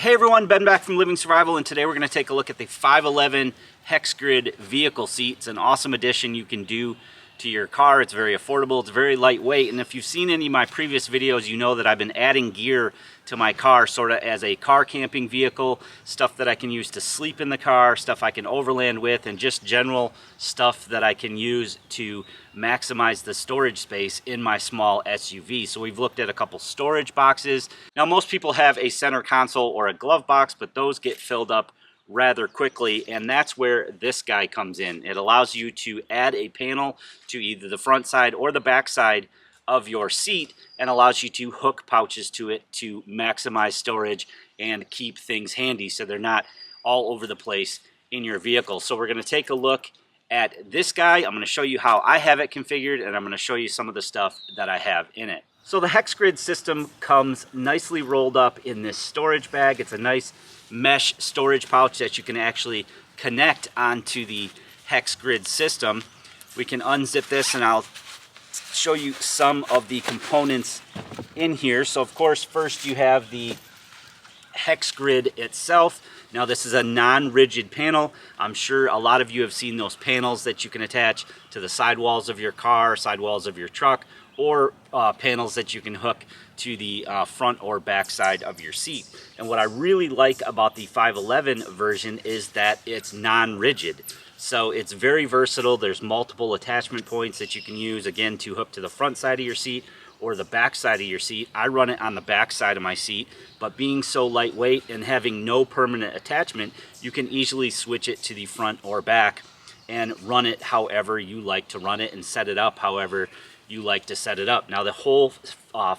Hey everyone, Ben back from Living Survival, and today we're going to take a look at the 511 Hexgrid vehicle seat. It's an awesome addition you can do to your car. It's very affordable, it's very lightweight, and if you've seen any of my previous videos, you know that I've been adding gear to my car sort of as a car camping vehicle, stuff that I can use to sleep in the car, stuff I can overland with, and just general stuff that I can use to maximize the storage space in my small SUV. So we've looked at a couple storage boxes. Now most people have a center console or a glove box, but those get filled up rather quickly, and that's where this guy comes in. It allows you to add a panel to either the front side or the back side of your seat and allows you to hook pouches to it to maximize storage and keep things handy so they're not all over the place in your vehicle. So we're going to take a look at this guy. I'm going to show you how I have it configured, and I'm going to show you some of the stuff that I have in it. So the Hexgrid system comes nicely rolled up in this storage bag. It's a nice mesh storage pouch that you can actually connect onto the Hexgrid system. We can unzip this and I'll show you some of the components in here. So of course, first you have the Hexgrid itself. Now this is a non-rigid panel. I'm sure a lot of you have seen those panels that you can attach to the sidewalls of your car, sidewalls of your truck, or panels that you can hook to the front or back side of your seat. And what I really like about the 511 version is that it's non-rigid. So it's very versatile. There's multiple attachment points that you can use, again, to hook to the front side of your seat or the back side of your seat. I run it on the back side of my seat, but being so lightweight and having no permanent attachment, you can easily switch it to the front or back and run it however you like to run it and set it up however you like to set it up. Now the whole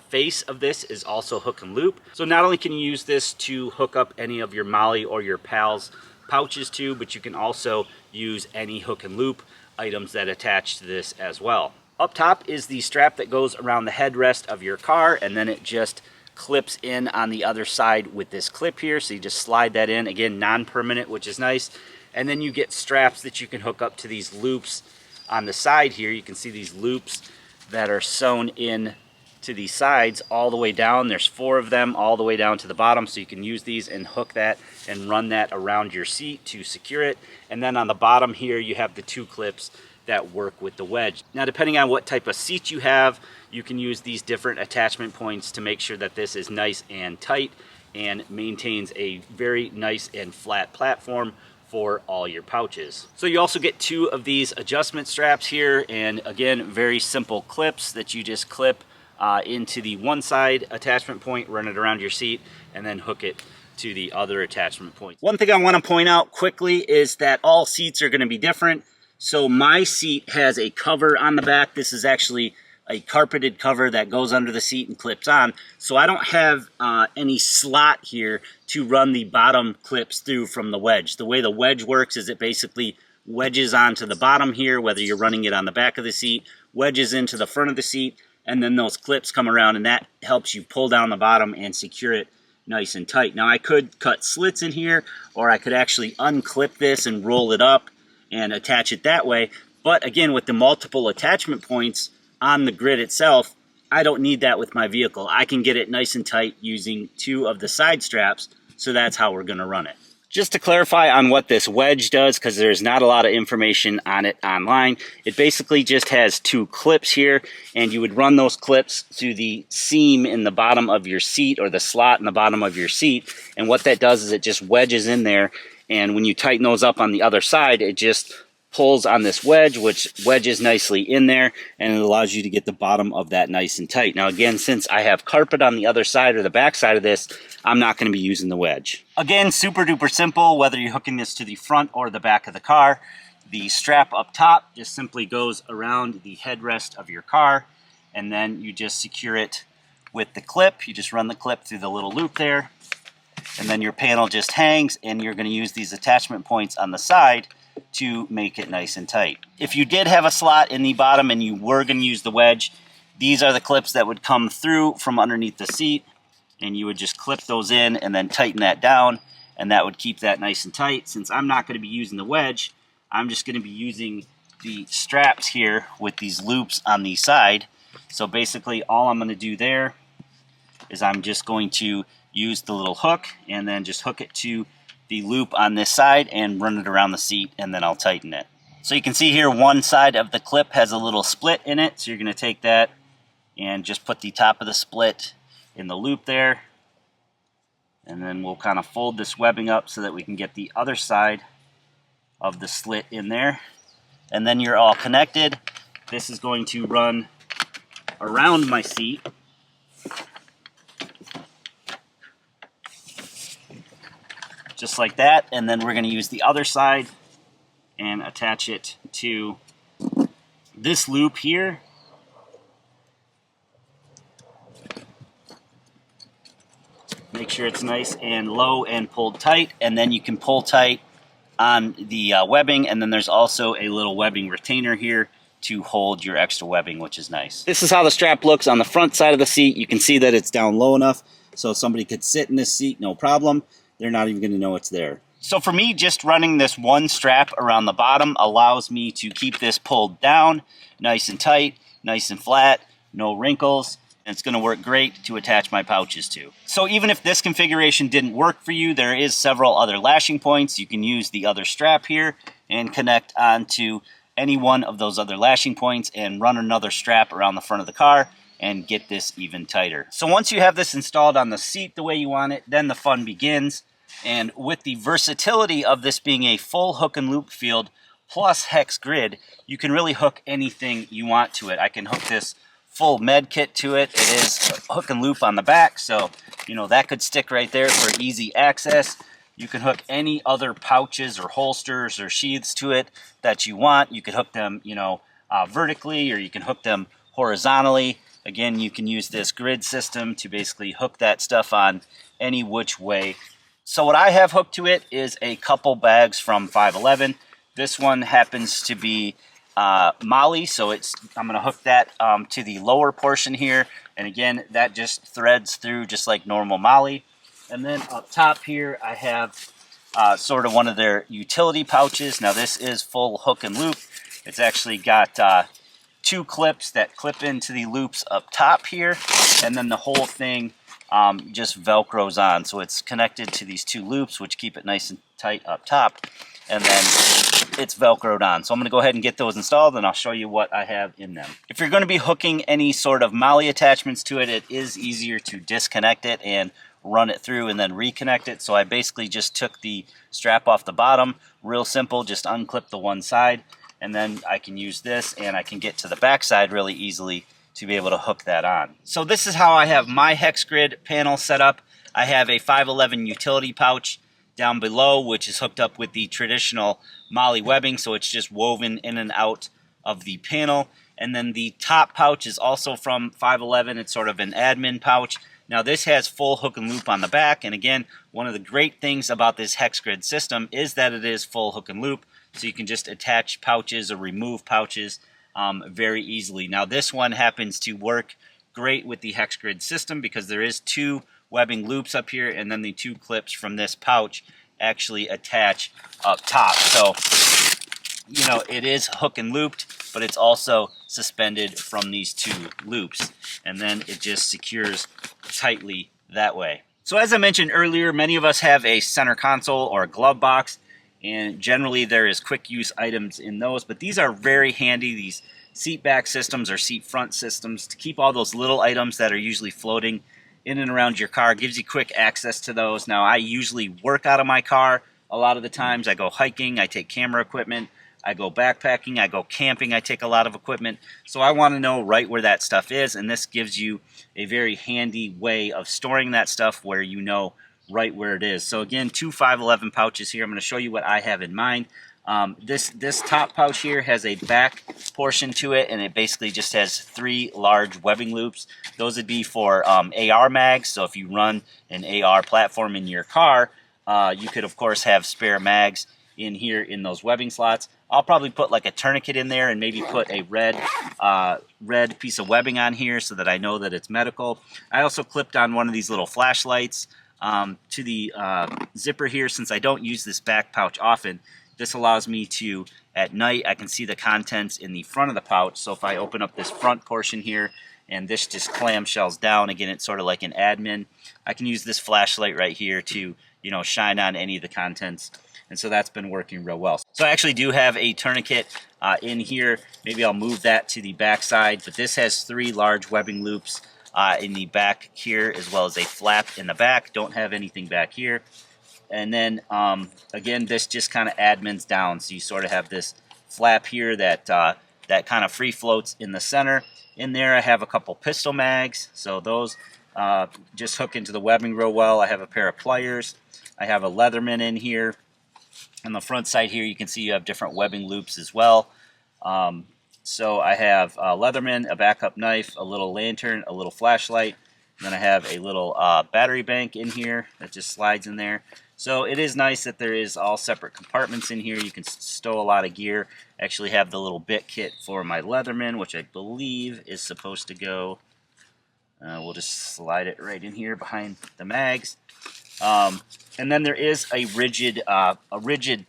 face of this is also hook and loop. So not only can you use this to hook up any of your Molly or your Pals pouches to, but you can also use any hook and loop items that attach to this as well. Up top is the strap that goes around the headrest of your car, and then it just clips in on the other side with this clip here. So you just slide that in, again, non-permanent, which is nice. And then you get straps that you can hook up to these loops on the side here. You can see these loops that are sewn in to the sides all the way down. There's 4 of them all the way down to the bottom, so you can use these and hook that and run that around your seat to secure it. And then on the bottom here you have the 2 clips that work with the wedge. Now depending on what type of seat you have, you can use these different attachment points to make sure that this is nice and tight and maintains a very nice and flat platform for all your pouches. So you also get 2 of these adjustment straps here, and again, very simple clips that you just clip into the one side attachment point, run it around your seat, and then hook it to the other attachment point. One thing I want to point out quickly is that all seats are going to be different. So my seat has a cover on the back. This is actually a carpeted cover that goes under the seat and clips on. So I don't have any slot here to run the bottom clips through from the wedge. The way the wedge works is it basically wedges onto the bottom here, whether you're running it on the back of the seat, wedges into the front of the seat, and then those clips come around, and that helps you pull down the bottom and secure it nice and tight. Now I could cut slits in here, or I could actually unclip this and roll it up and attach it that way. But again, with the multiple attachment points on the grid itself, I don't need that with my vehicle. I can get it nice and tight using 2 of the side straps, so that's how we're going to run it. Just to clarify on what this wedge does, because there's not a lot of information on it online, it basically just has 2 clips here, and you would run those clips through the seam in the bottom of your seat, or the slot in the bottom of your seat, and what that does is it just wedges in there, and when you tighten those up on the other side, it just pulls on this wedge, which wedges nicely in there, and it allows you to get the bottom of that nice and tight. Now again, since I have carpet on the other side or the back side of this, I'm not going to be using the wedge. Again, super duper simple, whether you're hooking this to the front or the back of the car. The strap up top just simply goes around the headrest of your car, and then you just secure it with the clip. You just run the clip through the little loop there, and then your panel just hangs, and you're going to use these attachment points on the side to make it nice and tight. If you did have a slot in the bottom and you were going to use the wedge, these are the clips that would come through from underneath the seat, and you would just clip those in and then tighten that down, and that would keep that nice and tight. Since I'm not going to be using the wedge, I'm just going to be using the straps here with these loops on the side. So basically all I'm going to do there is I'm just going to use the little hook and then just hook it to the loop on this side and run it around the seat, and then I'll tighten it. So you can see here one side of the clip has a little split in it, so you're going to take that and just put the top of the split in the loop there, and then we'll kind of fold this webbing up so that we can get the other side of the slit in there, and then you're all connected. This is going to run around my seat just like that, and then we're going to use the other side and attach it to this loop here. Make sure it's nice and low and pulled tight, and then you can pull tight on the webbing, and then there's also a little webbing retainer here to hold your extra webbing, which is nice. This is how the strap looks on the front side of the seat. You can see that it's down low enough so somebody could sit in this seat, no problem. They're not even going to know it's there. So for me, just running this one strap around the bottom allows me to keep this pulled down, nice and tight, nice and flat, no wrinkles, and it's going to work great to attach my pouches to. So even if this configuration didn't work for you, there is several other lashing points. You can use the other strap here and connect onto any one of those other lashing points and run another strap around the front of the car and get this even tighter. So once you have this installed on the seat the way you want it, then the fun begins. And with the versatility of this being a full hook and loop field plus Hex Grid, you can really hook anything you want to it. I can hook this full med kit to it. It is hook and loop on the back, so that could stick right there for easy access. You can hook any other pouches or holsters or sheaths to it that you want. You could hook them, vertically, or you can hook them horizontally. Again, you can use this grid system to basically hook that stuff on any which way. So what I have hooked to it is a couple bags from 511. This one happens to be Molly, so I'm going to hook that to the lower portion here. And again, that just threads through just like normal Molly. And then up top here, I have sort of one of their utility pouches. Now this is full hook and loop. It's actually got two clips that clip into the loops up top here, and then the whole thing just velcros on. So it's connected to these two loops, which keep it nice and tight up top, and then it's velcroed on. So I'm going to go ahead and get those installed, and I'll show you what I have in them. If you're going to be hooking any sort of Molly attachments to it, it is easier to disconnect it and run it through and then reconnect it. So I basically just took the strap off the bottom, real simple, just unclip the one side, and then I can use this and I can get to the back side really easily to be able to hook that on. So this is how I have my Hex Grid panel set up. I have a 511 utility pouch down below, which is hooked up with the traditional Molly webbing, so it's just woven in and out of the panel. And then the top pouch is also from 511. It's sort of an admin pouch. Now this has full hook and loop on the back, and again, one of the great things about this Hex Grid system is that it is full hook and loop, so you can just attach pouches or remove pouches very easily. Now this one happens to work great with the Hex Grid system because there is two webbing loops up here, and then the two clips from this pouch actually attach up top. So it is hook and looped, but it's also suspended from these two loops, and then it just secures tightly that way. So as I mentioned earlier, many of us have a center console or a glove box, and generally there is quick use items in those, but these are very handy, these seat back systems or seat front systems, to keep all those little items that are usually floating in and around your car. It gives you quick access to those. Now I usually work out of my car a lot of the times. I go hiking, I take camera equipment, I go backpacking, I go camping, I take a lot of equipment. So I want to know right where that stuff is, and this gives you a very handy way of storing that stuff where you know right where it is. So again, two 511 pouches here. I'm going to show you what I have in mind. This top pouch here has a back portion to it, and it basically just has three large webbing loops. Those would be for AR mags. So if you run an AR platform in your car, you could of course have spare mags in here in those webbing slots. I'll probably put like a tourniquet in there and maybe put a red piece of webbing on here so that I know that it's medical. I also clipped on one of these little flashlights to the zipper here. Since I don't use this back pouch often, this allows me to, at night, I can see the contents in the front of the pouch. So if I open up this front portion here and this just clamshells down. Again, it's sort of like an admin. I can use this flashlight right here to, you know, shine on any of the contents, and so that's been working real well. So I actually do have a tourniquet in here. Maybe I'll move that to the back side, but this has 3 large webbing loops in the back here, as well as a flap in the back. Don't have anything back here. And then again, this just kind of admins down, so you sort of have this flap here that that kind of free floats in the center. In there I have a couple pistol mags, so those just hook into the webbing real well. I have a pair of pliers. I have a Leatherman in here. On the front side here, you can see you have different webbing loops as well. So I have a Leatherman, a backup knife, a little lantern, a little flashlight, and then I have a little battery bank in here that just slides in there. So it is nice that there is all separate compartments in here. You can stow a lot of gear. I actually have the little bit kit for my Leatherman, which I believe is supposed to go. We'll just slide it right in here behind the mags. And then there is a rigid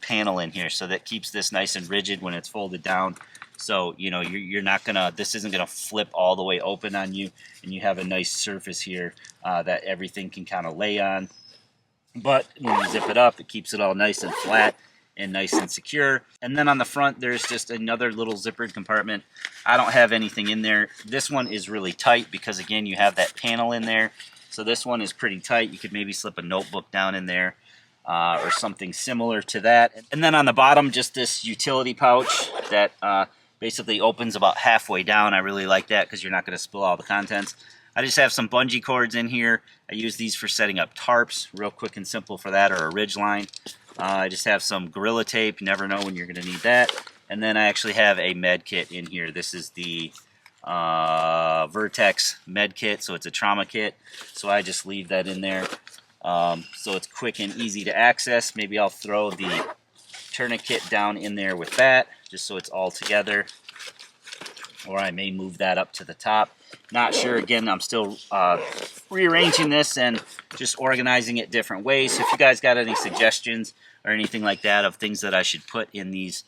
panel in here, so that keeps this nice and rigid when it's folded down. So you know you're not gonna, this isn't gonna flip all the way open on you, and you have a nice surface here that everything can kind of lay on. But when you zip it up, it keeps it all nice and flat and nice and secure. And then on the front, there's just another little zippered compartment. I don't have anything in there. This one is really tight because, again, you have that panel in there. So this one is pretty tight. You could maybe slip a notebook down in there or something similar to that. And then on the bottom, just this utility pouch that basically opens about halfway down. I really like that because you're not going to spill all the contents. I just have some bungee cords in here. I use these for setting up tarps, real quick and simple for that, or a ridge line. I just have some Gorilla Tape. You never know when you're going to need that. And then I actually have a med kit in here. This is the Vertex med kit, so it's a trauma kit. So I just leave that in there. So it's quick and easy to access. Maybe I'll throw the tourniquet down in there with that, just so it's all together. Or I may move that up to the top. Not sure. Again, I'm still rearranging this and just organizing it different ways. So if you guys got any suggestions or anything like that of things that I should put in these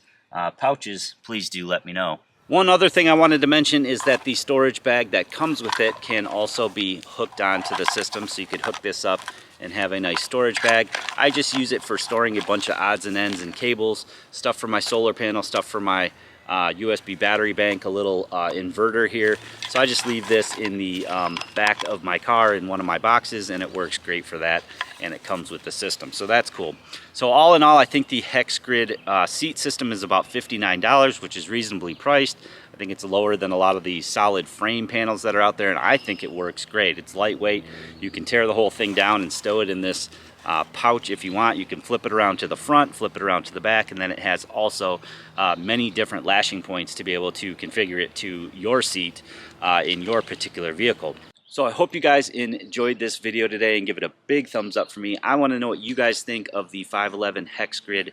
pouches, please do let me know. One other thing I wanted to mention is that the storage bag that comes with it can also be hooked onto the system, so you could hook this up and have a nice storage bag. I just use it for storing a bunch of odds and ends and cables, stuff for my solar panel, stuff for my USB battery bank, a little inverter here. So I just leave this in the back of my car in one of my boxes, and it works great for that, and it comes with the system, so that's cool. So all in all, I think the Hexgrid seat system is about $59, which is reasonably priced. I think it's lower than a lot of the solid frame panels that are out there, and I think it works great. It's lightweight. You can tear the whole thing down and stow it in this pouch if you want. You can flip it around to the front, flip it around to the back, and then it has also many different lashing points to be able to configure it to your seat in your particular vehicle. So I hope you guys enjoyed this video today, and give it a big thumbs up for me. I want to know what you guys think of the 511 Hexgrid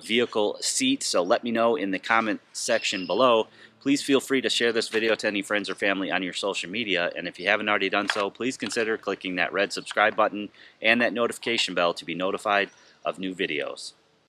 vehicle seat, so let me know in the comment section below. Please feel free to share this video to any friends or family on your social media, and if you haven't already done so, please consider clicking that red subscribe button and that notification bell to be notified of new videos.